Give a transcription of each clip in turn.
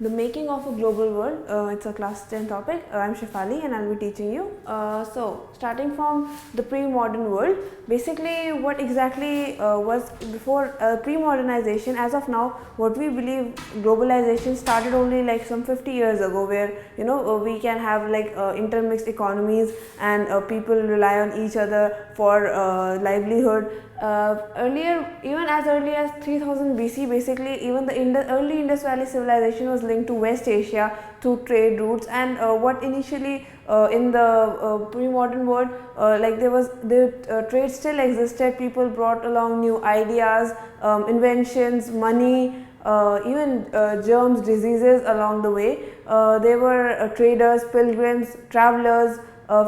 The making of a global world, it's a class 10 topic. I'm Shefali and I'll be teaching you. So, starting from the pre-modern world, basically what exactly was before pre-modernization. As of now, what we believe globalization started only like some 50 years ago, where we can have like intermixed economies and people rely on each other for livelihood. Earlier, even as early as 3000 BC, basically even the early Indus Valley civilization was linked to West Asia through trade routes. And what initially in the pre-modern world, like the trade still existed. People brought along new ideas, inventions, money, even germs, diseases along the way. They were traders, pilgrims, travelers,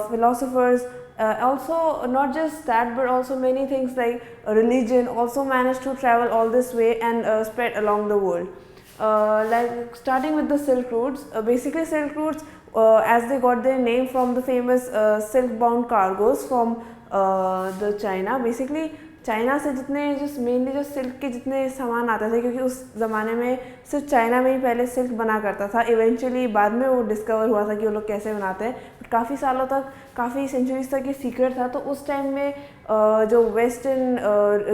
philosophers. Also, not just that, but also many things like religion also managed to travel all this way and spread along the world. Like starting with the Silk routes, basically Silk routes, as they got their name from the famous silk bound cargoes from the China. Basically China से जितने जो mainly जो silk के जितने सामान आते थे, क्योंकि उस ज़माने में सिर्फ चाइना में ही पहले सिल्क बना करता था. इवेंचुअली बाद में वो डिस्कवर हुआ था कि वो लोग कैसे बनाते हैं, बट काफ़ी सालों तक, काफ़ी सेंचुरीज तक ये सीक्रेट था. तो उस टाइम में जो वेस्टर्न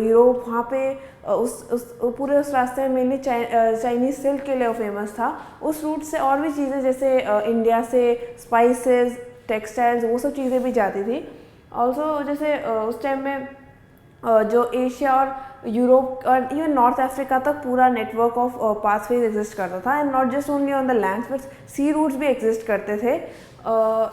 यूरोप, वहाँ पे उस पूरे उस रास्ते में मेनली चाइनीज़ सिल्क के लिए फेमस था. उस रूट से और भी चीज़ें जैसे इंडिया से स्पाइसेस, टेक्सटाइल्स, वो सब चीज़ें भी जाती थी. ऑल्सो जैसे उस टाइम में जो एशिया और यूरोप और इवन नॉर्थ अफ्रीका तक पूरा नेटवर्क ऑफ पाथवेज एग्जिस्ट करता था. And not just only on the lands but sea routes भी एग्जिस्ट करते थे.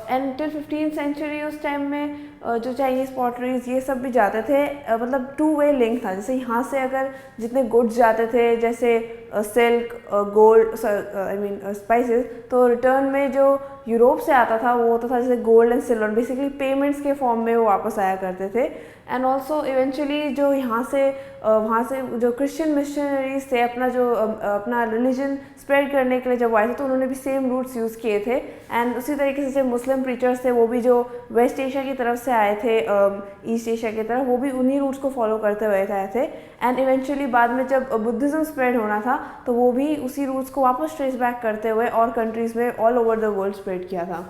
एंड टिल 15th सेंचुरी उस टाइम में जो चाइनीज़ पॉटरीज ये सब भी जाते थे. मतलब टू वे लिंक था. जैसे यहाँ से अगर जितने गुड्स जाते थे, जैसे silk, gold, I mean spices, तो रिटर्न में जो यूरोप से आता था वो होता था जैसे gold and silver. Basically payments के फॉर्म में वो वापस आया करते थे. एंड ऑल्सो इवेंचुअली जो यहाँ से वहाँ से जो क्रिश्चियन मिशनरीज थे, अपना रिलीजन स्प्रेड करने के लिए जब आए थे, तो उन्होंने भी सेम रूट्स यूज़ किए थे. एंड उसी तरीके से जो मुस्लिम प्रीचर्स थे, वो भी जो वेस्ट एशिया की तरफ से आए थे ईस्ट एशिया की तरफ, वो भी उन्हीं रूट्स को फॉलो करते हुए आए थे. एंड इवेंचुअली बाद में जब बुद्धिज़्म स्प्रेड होना था, तो वो भी उसी रूट्स को वापस ट्रेस बैक करते हुए और कंट्रीज़ में all over the world spread किया था.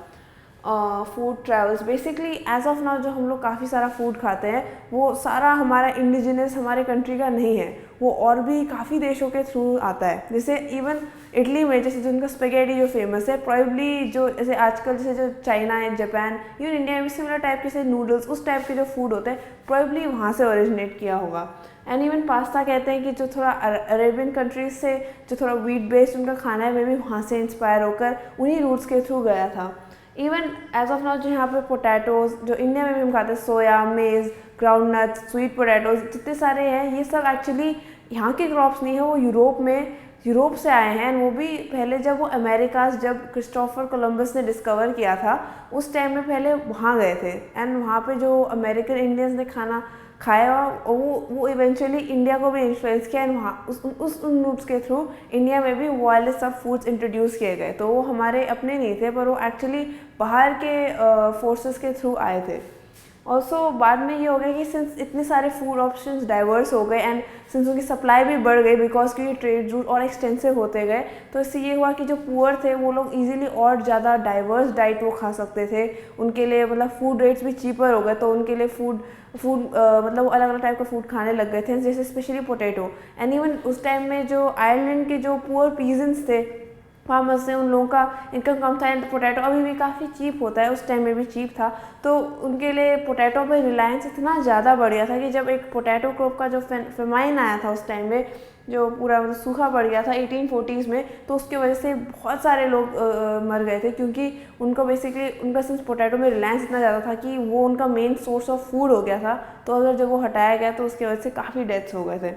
Food travels, basically as of now जो हम लोग काफ़ी सारा फूड खाते हैं, वो सारा हमारा इंडिजिनस हमारे कंट्री का नहीं है. वो और भी काफ़ी देशों के थ्रू आता है. जैसे इवन इटली में, जैसे जिनका स्पेगेटी जो फेमस है, प्रॉब्ली जो जैसे आजकल जैसे जो चाइना है, जापान, इवन इंडिया में सिमिलर टाइप के जैसे नूडल्स, उस टाइप के जो फूड होते हैं, प्रॉब्ली वहाँ से ओरिजिनेट किया होगा. एंड इवन पास्ता कहते हैं कि जो थोड़ा अरेबियन कंट्रीज से जो थोड़ा व्हीट बेस्ड उनका खाना है, मे भी वहाँ से इंस्पायर होकर उन्हीं रूट्स के थ्रू गया था. इवन एज ऑफ नाउ जो यहाँ पे पोटैटोज़, जो इंडिया में भी हम खाते हैं, सोया, मेज़, ग्राउंडनट, स्वीट पोटैटोज़, जितने सारे हैं, ये सब एक्चुअली यहाँ के क्रॉप्स नहीं है. वो यूरोप से आए हैं. वो भी पहले जब वो अमेरिकाज, जब क्रिस्टोफर कोलंबस ने डिस्कवर किया था, उस टाइम में पहले वहाँ गए थे. एंड वहाँ पे जो अमेरिकन इंडियंस ने खाना खाया, वो इवेंचुअली इंडिया को भी इन्फ्लुएंस किया. एंड वहाँ उन रूट्स के थ्रू इंडिया में भी वाले सब फूड्स इंट्रोड्यूस किए गए. तो वो हमारे अपने नहीं थे, पर वो एक्चुअली बाहर के फोर्सेस के थ्रू आए थे. ऑल्सो बाद में ये हो गया कि सिंस इतने सारे फूड ऑप्शंस डाइवर्स हो गए एंड सिंस उनकी सप्लाई भी बढ़ गई, बिकॉज क्योंकि ट्रेड रूट और एक्सटेंसिव होते गए, तो इससे ये हुआ कि जो पुअर थे वो लोग इजीली और ज़्यादा डाइवर्स डाइट वो खा सकते थे. उनके लिए मतलब फूड रेट्स भी चीपर हो गए, तो उनके लिए फूड मतलब अलग अलग टाइप का फूड खाने लग गए थे, जैसे स्पेशली पोटैटो. एंड इवन उस टाइम में जो आयरलैंड के जो पुअर पीजेंट्स थे, फार्मर्स से, उन लोगों का इनकम कम था. एंड पोटैटो अभी भी काफ़ी चीप होता है, उस टाइम में भी चीप था. तो उनके लिए पोटैटो पे रिलायंस इतना ज़्यादा बढ़ गया था कि जब एक पोटैटो क्रॉप का जो फेमाइन आया था उस टाइम में, जो पूरा मतलब सूखा पड़ गया था 1840s में, तो उसकी वजह से बहुत सारे लोग मर गए थे, क्योंकि उनको बेसिकली उनका सिंस पोटैटो में रिलायंस इतना ज़्यादा था कि वो उनका मेन सोर्स ऑफ फूड हो गया था. तो अगर जब वो हटाया गया तो उसकी वजह से काफ़ी डेथ्स हो गए थे.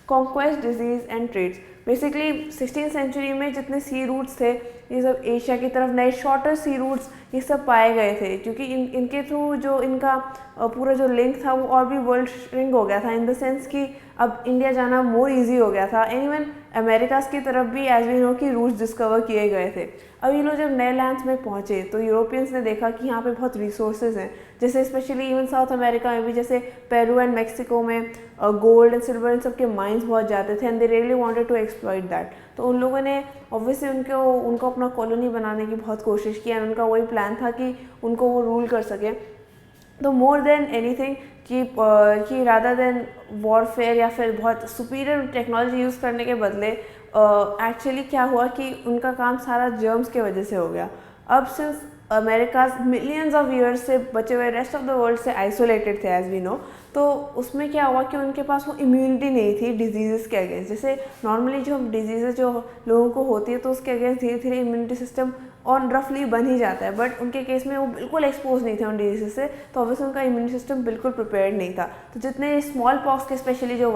Conquest, diseases and trades, basically 16th century में जितने सी रूट्स थे, ये सब एशिया की तरफ नए शॉर्टर सी रूट्स ये सब पाए गए थे, क्योंकि इनके थ्रू जो इनका पूरा जो लिंक था वो और भी वर्ल्ड श्रिंक हो गया था, इन द सेंस कि अब इंडिया जाना मोर इजी हो गया था. एंड इवन अमेरिकाज की तरफ भी एज वी नो कि रूट्स डिस्कवर किए गए थे. अब ये लोग जब नए लैंड्स में पहुँचे, तो यूरोपियंस ने देखा कि यहाँ पे बहुत रिसोर्सेज हैं. जैसे स्पेशली इवन साउथ अमेरिका में भी, जैसे पेरू एंड मेक्सिको में गोल्ड एंड सिल्वर इन सब के माइंस बहुत जाते थे. And they really wanted to exploit that. तो उन लोगों ने ऑब्वियसली उनको अपना कॉलोनी बनाने की बहुत कोशिश की एंड उनका वही प्लान था कि उनको वो रूल कर सके। तो मोर देन एनीथिंग कि रादर देन वॉरफेयर या फिर बहुत सुपीरियर टेक्नोलॉजी यूज़ करने के बदले एक्चुअली क्या हुआ कि उनका काम सारा जर्म्स के वजह से हो गया। अब since Americas millions of years से बचे हुए रेस्ट ऑफ द वर्ल्ड से आइसोलेटेड थे एज वी नो, तो उसमें क्या हुआ कि उनके पास वो इम्यूनिटी नहीं थी डिजीज़ के अगेंस्ट। जैसे नॉर्मली जो डिजीज़ जो लोगों को होती है तो उसके अगेंस्ट धीरे धीरे इम्यूनिटी सिस्टम ऑन रफली बन ही जाता है, बट उनके केस में वो बिल्कुल एक्सपोज नहीं थे उन डिजीज से, तो ऑब्वियसली उनका इम्यूनिटी सिस्टम बिल्कुल प्रिपेयर्ड नहीं था। तो जितने स्मॉल पॉक्स के स्पेशली जो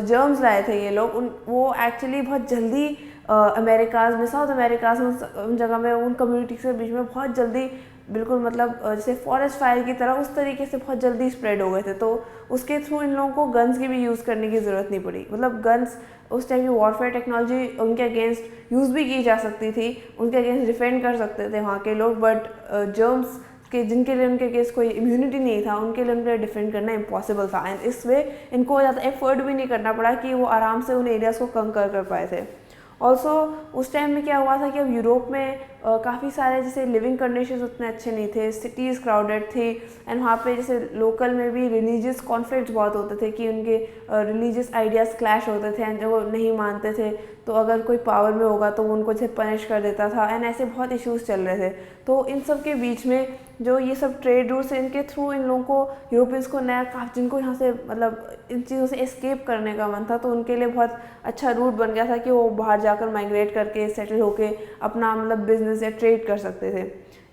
जर्म्स लाए थे ये लोग वो एक्चुअली बहुत जल्दी अमेरिकाज में, साउथ अमेरिकाज में, उन जगह में, उन कम्युनिटी के बीच में बहुत जल्दी बिल्कुल मतलब जैसे फॉरेस्ट फायर की तरह उस तरीके से बहुत जल्दी स्प्रेड हो गए थे। तो उसके थ्रू इन लोगों को गन्स की भी यूज़ करने की ज़रूरत नहीं पड़ी। मतलब गन्स उस टाइम की वॉरफेयर टेक्नोलॉजी उनके अगेंस्ट यूज़ भी की जा सकती थी, उनके अगेंस्ट डिफेंड कर सकते थे वहाँ के लोग, बट जर्म्स के जिनके लिए उनके अगेंस्ट कोई इम्यूनिटी नहीं था उनके लिए उनके डिफेंड करना इम्पॉसिबल था। एंड इस वे इनको ज़्यादा एफर्ट भी नहीं करना पड़ा कि वो आराम से उन एरियाज़ को कंकर कर पाए थे। ऑल्सो उस टाइम में क्या हुआ था कि अब यूरोप में काफ़ी सारे जैसे लिविंग कंडीशंस उतने अच्छे नहीं थे, सिटीज़ क्राउडेड थी एंड वहाँ पे जैसे लोकल में भी रिलीजियस कॉन्फ्लिक्ट्स बहुत होते थे कि उनके रिलीजियस आइडियाज़ क्लैश होते थे एंड जो वो नहीं मानते थे तो अगर कोई पावर में होगा तो वो उनको जैसे पनिश कर देता था एंड ऐसे बहुत इश्यूज़ चल रहे थे। तो इन सब के बीच में जो ये सब ट्रेड रूट्स इनके थ्रू इन लोगों को यूरोपियंस को नया जिनको यहाँ से मतलब इन चीज़ों से एस्केप करने का मन था तो उनके लिए बहुत अच्छा रूट बन गया था कि वो बाहर जाकर माइग्रेट करके सेटल होके अपना मतलब बिजनेस या ट्रेड कर सकते थे।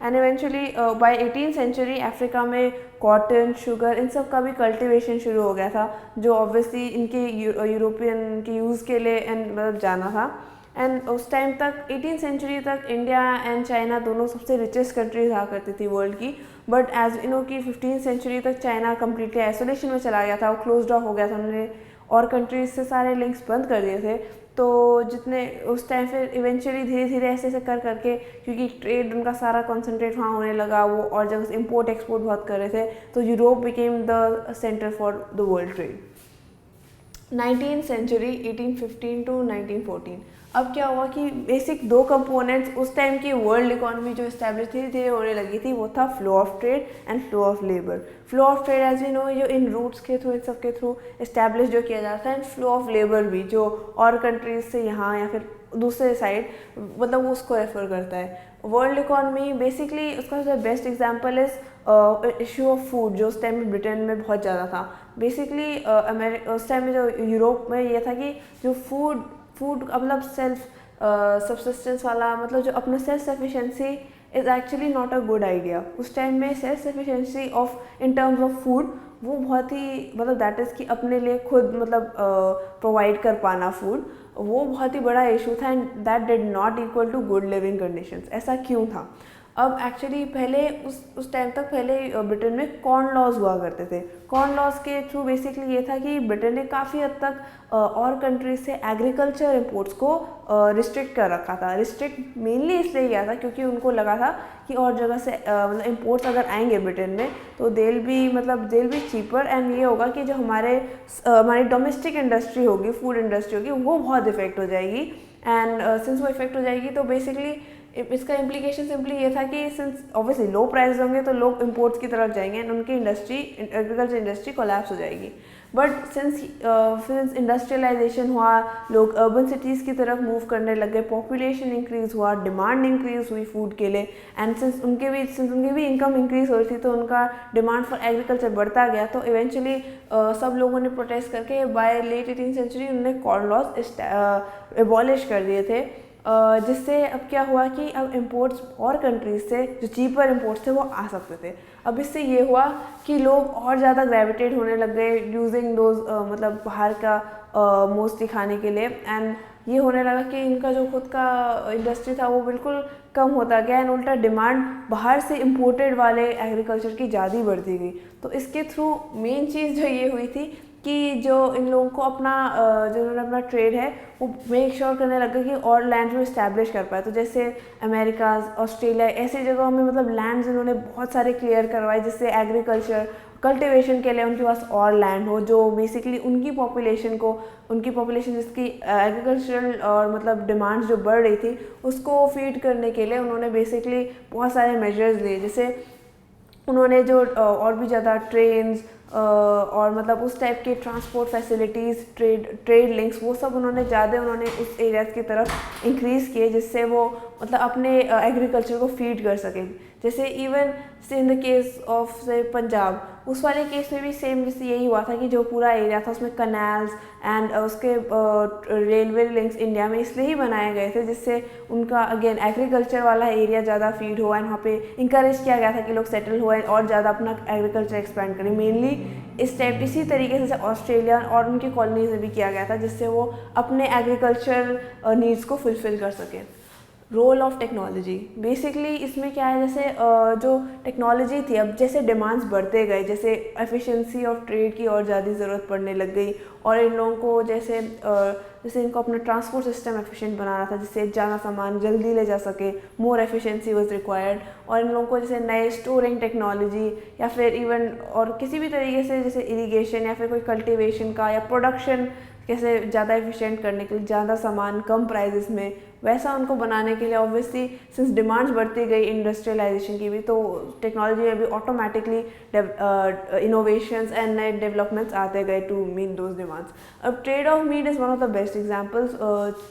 And eventually by 18th century Africa में कॉटन, शुगर इन सब का भी कल्टीवेशन शुरू हो गया था जो ऑब्वियसली इनके यूरोपियन के यूज़ के लिए एंड मतलब जाना था। एंड उस टाइम तक 18th सेंचुरी तक इंडिया एंड चाइना दोनों सबसे रिचेस्ट कंट्रीज हुआ करती थी वर्ल्ड की, बट एज यू नो कि 15th सेंचुरी तक चाइना कम्प्लीटली आइसोलेशन में चला गया था, वो क्लोज्ड ऑफ हो गया था, उन्होंने और कंट्रीज से सारे लिंक्स बंद कर दिए थे। तो जितने उस टाइम फिर इवेंचुअली धीरे धीरे ऐसे ऐसे कर करके क्योंकि ट्रेड उनका सारा कॉन्सेंट्रेट वहाँ होने लगा, वो और जगह से इम्पोर्ट एक्सपोर्ट बहुत कर रहे थे, तो Europe became the centre for the world trade. 19th century 1815 to 1914। अब क्या हुआ कि बेसिक दो कंपोनेंट्स उस टाइम की वर्ल्ड इकोनॉमी जो इस्टेब्लिश धीरे धीरे होने लगी थी वो था flow of trade and flow of labour. Flow of trade as we know जो इन रूट्स के थ्रू इन सब के थ्रू इस्टेब्लिश जो किया जाता है, एंड फ्लो ऑफ लेबर भी जो और कंट्रीज से यहाँ या फिर दूसरे साइड मतलब वो उसको रेफर करता है। वर्ल्ड इकोनॉमी बेसिकली उसका जो best example is issue of food जो उस टाइम में ब्रिटेन में बहुत ज़्यादा था। बेसिकली उस टाइम में जो यूरोप में ये था कि जो फूड मतलब सेल्फ सब्सिस्टेंस वाला मतलब जो अपना self sufficiency is actually not a good idea. उस टाइम में self sufficiency of in terms of food वो बहुत ही मतलब दैट इज़ कि अपने लिए खुद मतलब प्रोवाइड कर पाना फूड, वो बहुत ही बड़ा इशू था and that did not equal to good living conditions. ऐसा क्यों था? अब एक्चुअली पहले उस टाइम तक पहले ब्रिटेन में कॉर्न लॉज हुआ करते थे। कॉर्न लॉज के थ्रू बेसिकली ये था कि ब्रिटेन ने काफ़ी हद तक और कंट्रीज से एग्रीकल्चर इंपोर्ट्स को रिस्ट्रिक्ट कर रखा था। रिस्ट्रिक्ट मेनली इसलिए किया था क्योंकि उनको लगा था कि और जगह से मतलब इंपोर्ट्स अगर आएंगे ब्रिटेन में तो देल बी चीपर एंड ये होगा कि जो हमारी डोमेस्टिक इंडस्ट्री होगी, फूड इंडस्ट्री होगी, वो बहुत इफेक्ट हो जाएगी। एंड सिंस वो इफेक्ट हो जाएगी तो बेसिकली इसका इम्प्लीकेशन सिंपली ये था कि सिंस ऑब्वियसली लो प्राइस होंगे तो लोग इंपोर्ट्स की तरफ जाएंगे एंड उनकी एग्रीकल्चर इंडस्ट्री कोलैप्स हो जाएगी। बट सिंस इंडस्ट्रियलाइजेशन हुआ, लोग अर्बन सिटीज़ की तरफ मूव करने लग गए, पॉपुलेशन इंक्रीज़ हुआ, डिमांड इंक्रीज़ हुई फूड के लिए, एंड सिंस उनके भी इनकम इंक्रीज़ हो रही थी तो उनका डिमांड फॉर एग्रीकल्चर बढ़ता गया। तो इवेंचुअली सब लोगों ने प्रोटेस्ट करके बाय लेट 18th सेंचुरी उन्होंने कॉर्न लॉज एबॉलिश कर दिए थे, जिससे अब क्या हुआ कि अब इंपोर्ट्स और कंट्रीज से जो चीपर इंपोर्ट्स थे वो आ सकते थे। अब इससे ये हुआ कि लोग और ज़्यादा ग्रेविटेट होने लग गए यूजिंग दोज मतलब बाहर का मोस्टली खाने के लिए, एंड ये होने लगा कि इनका जो खुद का इंडस्ट्री था वो बिल्कुल कम होता गया एंड उल्टा डिमांड बाहर से इंपोर्टेड वाले एग्रीकल्चर की ज़्यादा बढ़ती गई। तो इसके थ्रू मेन चीज़ जो ये हुई थी कि जो इन लोगों को अपना ट्रेड है वो मेक श्योर करने लगा कि और लैंड में इस्टेब्लिश कर पाए। तो जैसे अमेरिका, ऑस्ट्रेलिया ऐसी जगहों में मतलब लैंड्स इन्होंने बहुत सारे क्लियर करवाए जिससे एग्रीकल्चर कल्टिवेशन के लिए उनके पास और लैंड हो, जो बेसिकली उनकी पॉपुलेशन जिसकी एग्रीकल्चरल और मतलब डिमांड्स जो बढ़ रही थी उसको फीड करने के लिए उन्होंने बेसिकली बहुत सारे मेजर्स लिए। जैसे उन्होंने जो और भी ज़्यादा ट्रेन्स और मतलब उस टाइप के ट्रांसपोर्ट फैसिलिटीज़, ट्रेड लिंक्स, वो सब उन्होंने उस एरियाज़ की तरफ इंक्रीज़ किए, जिससे वो मतलब अपने एग्रीकल्चर को फीड कर सकें। जैसे even in the case of से पंजाब, उस वाले केस में भी सेम जैसे यही हुआ था कि जो पूरा एरिया था उसमें कनाल्स एंड उसके रेलवे लिंक्स इंडिया में इसलिए ही बनाए गए थे जिससे उनका अगेन एग्रीकल्चर वाला एरिया ज़्यादा फीड हुआ एंड वहाँ पे इंकरेज किया गया था कि लोग सेटल हुए और ज़्यादा अपना एग्रीकल्चर एक्सपेंड करें। मेनली इसी तरीके से ऑस्ट्रेलिया और उनकी कॉलोनीज में भी किया गया था जिससे वो अपने एग्रीकल्चर नीड्स को फुलफ़िल कर सकें। रोल ऑफ टेक्नोलॉजी, बेसिकली इसमें क्या है, जैसे जो टेक्नोलॉजी थी, अब जैसे डिमांड्स बढ़ते गए, जैसे एफिशिएंसी ऑफ ट्रेड की और ज़्यादा ज़रूरत पड़ने लग गई और इन लोगों को जैसे इनको अपना ट्रांसपोर्ट सिस्टम एफिशिएंट बनाना था जिससे ज़्यादा सामान जल्दी ले जा सके, मोर एफिशिएंसी वाज रिक्वायर्ड। और इन लोगों को जैसे नए स्टोरिंग टेक्नोलॉजी या फिर इवन और किसी भी तरीके से जैसे इरिगेशन या फिर कोई कल्टीवेशन का या प्रोडक्शन कैसे ज़्यादा एफिशिएंट करने के लिए, ज़्यादा सामान कम प्राइजेस में, वैसा उनको बनाने के लिए ऑब्वियसली सिंस डिमांड्स बढ़ती गई इंडस्ट्रियलाइजेशन की भी, तो टेक्नोलॉजी में भी ऑटोमेटिकली इनोवेशंस एंड नए डेवलपमेंट्स आते गए टू मीट दोज डिमांड्स। अब trade of meat is one of the best examples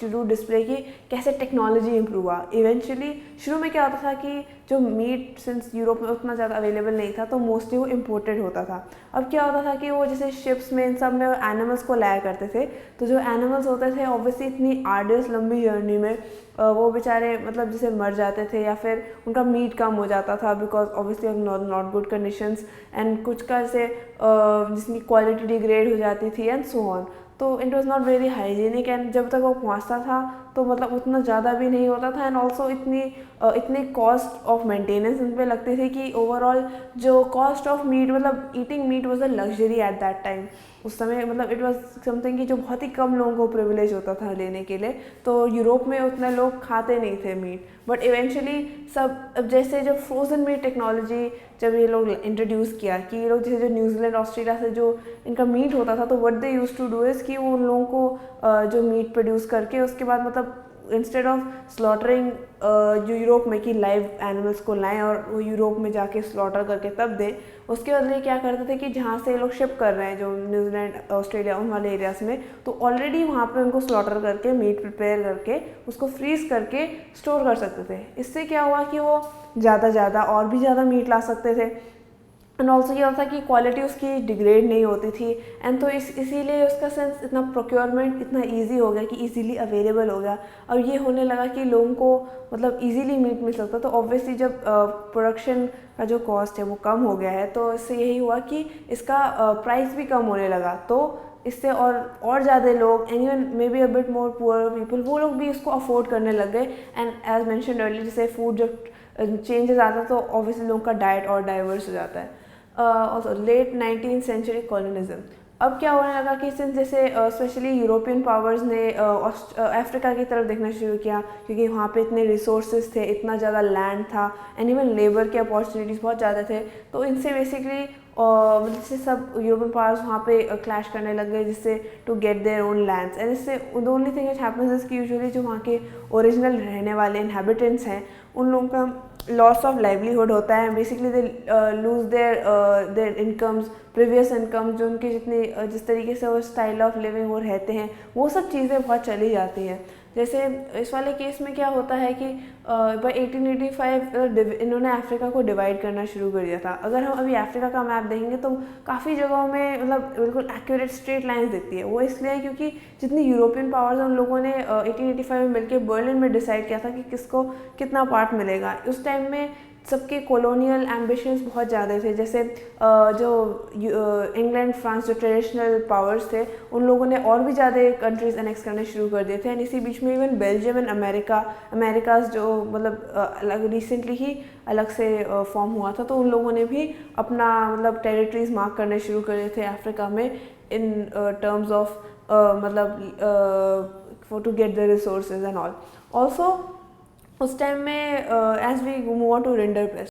to do display की कैसे टेक्नोलॉजी इंप्रूव हुआ। इवेंचुअली शुरू में क्या होता था कि जो मीट सिंस यूरोप में उतना ज़्यादा अवेलेबल नहीं था तो मोस्टली वो इम्पोर्टेड होता था। अब क्या होता था कि वो जैसे शिप्स में इन सब में एनिमल्स को लाया करते थे, तो जो एनिमल्स होते थे ऑब्वियसली इतनी आर्डियस लंबी जर्नी में वो बेचारे मतलब जैसे मर जाते थे या फिर उनका मीट कम हो जाता था because obviously not good conditions and कुछ का जैसे जिसकी क्वालिटी डिग्रेड हो जाती थी एंड सो ऑन। तो it was not very hygienic and जब तक वो पहुँचता था तो मतलब उतना ज़्यादा भी नहीं होता था एंड ऑल्सो इतनी कॉस्ट ऑफ मेंटेनेंस उन पर लगती थी कि ओवरऑल जो कॉस्ट ऑफ मीट मतलब eating meat was a luxury at that time. उस समय मतलब इट वॉज समथिंग कि जो बहुत ही कम लोगों को प्रिविलेज होता था लेने के लिए, तो यूरोप में उतने लोग खाते नहीं थे मीट। बट इवेंचुअली अब जैसे जब फ्रोज़न मीट टेक्नोलॉजी जब ये लोग इंट्रोड्यूस किया कि ये लोग जैसे जो न्यूजीलैंड ऑस्ट्रेलिया से जो इनका मीट होता था तो what they used to do is कि वो उन लोगों को जो मीट प्रोड्यूस करके उसके बाद मतलब इंस्टेड ऑफ स्लॉटरिंग जो यूरोप में कि लाइव एनिमल्स को लाएं और वो यूरोप में जाके स्लॉटर करके तब दें, उसके बदले क्या करते थे कि जहाँ से लोग शिप कर रहे हैं जो न्यूजीलैंड ऑस्ट्रेलिया उन वाले एरियाज़ में, तो ऑलरेडी वहाँ पे उनको स्लॉटर करके मीट प्रिपेयर करके उसको फ्रीज़ करके स्टोर कर सकते थे। इससे क्या हुआ कि वो ज़्यादा और भी ज़्यादा मीट ला सकते थे एंड ऑल्सो ये होता कि क्वालिटी उसकी डिग्रेड नहीं होती थी एंड तो इसीलिए उसका सेंस इतना प्रोक्योरमेंट इतना इजी हो गया कि इजीली अवेलेबल हो गया। और ये होने लगा कि लोगों को मतलब इजीली मीट मिल सकता, तो ऑब्वियसली जब प्रोडक्शन का जो कॉस्ट है वो कम हो गया है तो इससे यही हुआ कि इसका प्राइस भी कम होने लगा। तो इससे और ज़्यादा लोग and even may be a bit more poor people वो लोग भी इसको अफोर्ड करने लग गए एंड एज मैंशनड अर्लियर जैसे फूड जब चेंजेस आता है तो ऑब्वियसली लोगों का डाइट और डाइवर्स हो जाता है। Also let 19th century colonialism, अब क्या होने लगा कि सिंस जैसे स्पेशली यूरोपियन पावर्स ने अफ्रीका की तरफ देखना शुरू किया क्योंकि वहाँ पे इतने रिसोर्सेज थे, इतना ज़्यादा लैंड था एंड इवन लेबर के अपॉर्चुनिटीज़ बहुत ज़्यादा थे, तो इनसे बेसिकली मतलब जैसे सब यूरोपियन पावर्स वहाँ पे क्लैश करने लग गए जिससे to get their own lands and इससे the only thing it happens is कि यूजुअली जो वहाँ के ओरिजिनल रहने वाले इनहेबिटेंट्स हैं उन लोगों का लॉस ऑफ लाइवलीहुड होता है। Basically they lose their incomes, previous income, जो उनकी जिस तरीके से वो स्टाइल ऑफ लिविंग वो रहते हैं वो सब चीज़ें बहुत चली जाती हैं। जैसे इस वाले केस में क्या होता है कि बाय 1885 इन्होंने अफ्रीका को डिवाइड करना शुरू कर दिया था। अगर हम अभी अफ्रीका का मैप देखेंगे तो काफ़ी जगहों में मतलब बिल्कुल एक्यूरेट स्ट्रेट लाइंस दिखती है। वो इसलिए क्योंकि जितनी यूरोपियन पावर्स उन लोगों ने 1885 में मिलकर बर्लिन में डिसाइड किया था कि किसको कितना पार्ट मिलेगा। उस टाइम में सबके कॉलोनियल एम्बिशंस बहुत ज़्यादा थे, जैसे जो इंग्लैंड फ्रांस जो ट्रेडिशनल पावर्स थे उन लोगों ने और भी ज़्यादा कंट्रीज एनेक्स करने शुरू कर दिए थे एंड इसी बीच में इवन बेल्जियम एंड अमेरिकाज जो मतलब अलग रिसेंटली ही अलग से फॉर्म हुआ था, तो उन लोगों ने भी अपना मतलब टेरिटरीज मार्क करने शुरू कर दिए थे अफ्रीका में इन टर्म्स ऑफ मतलब for to get the resources and all. Also उस टाइम में as we move on to render press